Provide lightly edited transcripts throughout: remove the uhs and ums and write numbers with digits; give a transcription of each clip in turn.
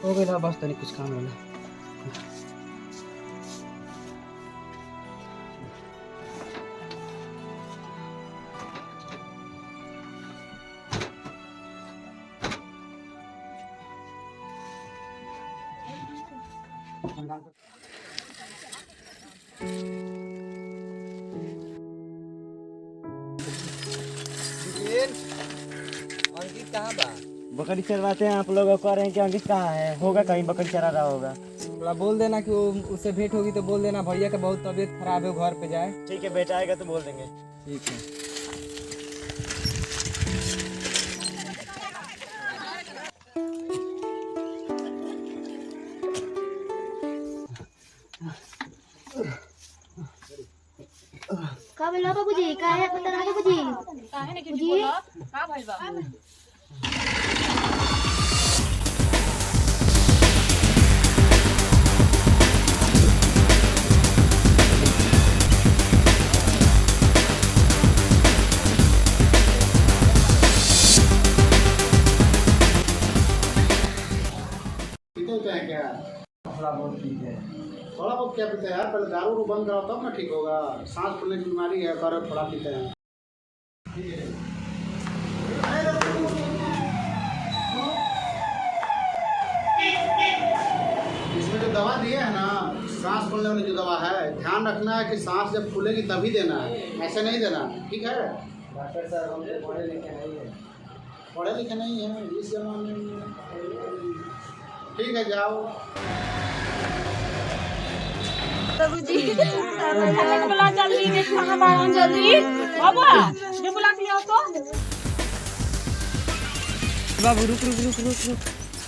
हो गया बस तनी कुछ काम होला। अंकित कहाँ बा? बकरी चरवाते हैं आप लोग, कह रहे हैं कि अंकित कहाँ है, होगा कहीं बकरी चरा रहा होगा। थोड़ा बोल देना कि वो उससे भेंट होगी तो बोल देना भैया का बहुत तबीयत खराब है, घर पे जाए। ठीक है, बेटा आएगा तो बोल देंगे। ठीक है। का भइल बाबूजी? का है पता ना बाबूजी? काहे ने किसी बोला? का भइल बा? होता है क्या? थोड़ा बहुत ठीक है। थोड़ा बहुत क्या पीते हैं यार? पहले दारू को बंद कराओ तब ना ठीक होगा। सांस फूलने की बीमारी है, कर थोड़ा पीते हैं। इसमें जो दवा दिए है ना, सांस फूलने वाली जो दवा है, ध्यान रखना है कि सांस जब फूलेगी तभी देना है, ऐसे नहीं देना, ठीक है? डॉक्टर साहब हम तो पढ़े लिखे नहीं है। पढ़े लिखे नहीं है इस जमाने में। ठीक है, जाओ। बाबूजी बुला जल्दी, देख कहां बाहर जल्दी बाबा जो बुला के आओ तो। बाबू रुक रुक रुक रुक रुक।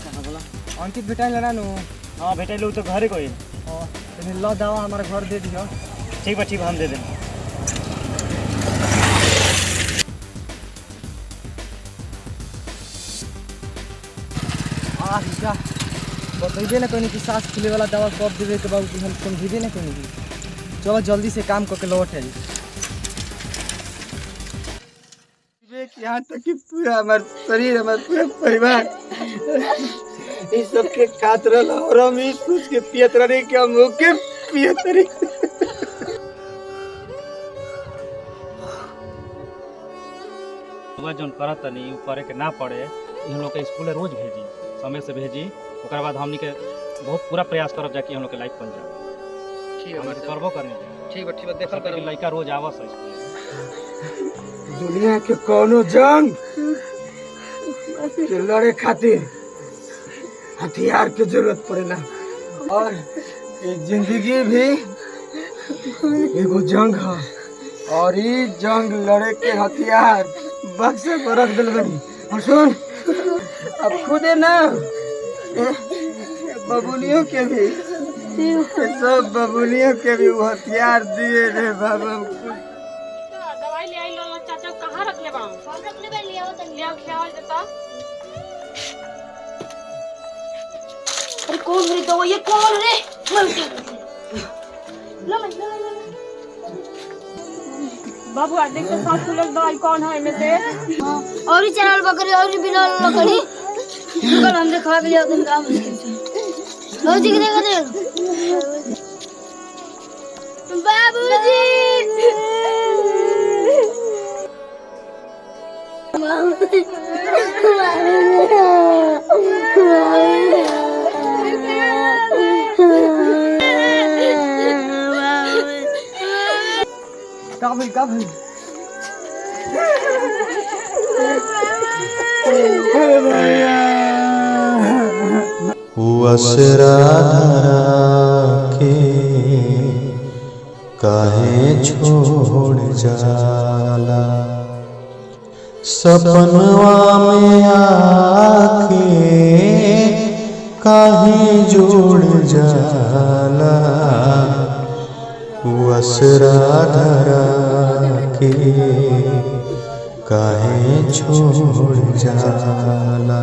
कहाँ बोला? अंकित बेटा लड़ा नो। हाँ बेटा लोग तो घर कोई। हां तो लो दवा हमारे घर दे दियो। ठीक है, ठीक है, हम दे देंगे। क्या बताइए ना कोई कि सांस फूले वाला दवा कब देवे के बाबू हम समझिए ना कोई नहीं। चलो जल्दी से काम करके लौट आई। यहाँ तक कि पूरा हमारे शरीर, हमारे पूरा परिवार इस सब के खातिर और हम इस सोच के पियत रहे कि हम ओके पियत रहे। जोन करत नहीं करे के ना पड़े, इन लोग के स्कूल रोज भेजी, समय से भेजी। ओकर बाद हमनी के बहुत पूरा प्रयास करब जाके हम लोग के लाइफ बन जाए। ठीक है, हम करबो करने जाए। ठीक है देखल कर लड़का रोज आवस है स्कूल। दुनिया के कोनो जंग के लड़े खातिर हथियार के जरूरत पड़ेला, और ये जिंदगी भी एगो जंग है, और ये जंग लड़े के हथियार बक्से पर रख दिल बनी। और सुन, अब खुदे ना बबुलियों के भी, सब बबुलियों के भी वो हथियार दिए रे बाबा। दवाई ले आई लो चाचा, कहां रख ले बा? हम रखने पे लिया हो तनी। ले आओ खिया देता। अरे कौन है तो ये कौन रे? लो मैं बाबू आ देख तो सांस फूले दवाई कौन है इनमें से? हां और ही चराल बकरी और ही बिना लकड़ी कल हम खा के लिया तुम काम मुश्किल से। बाबूजी के देखा दे। बाबूजी काबिल असरा धरा के काहे छोड़ जाला, सपनवा में आके काहे जोड़ जाला। असरा धरा के काहे छोड़ जाला।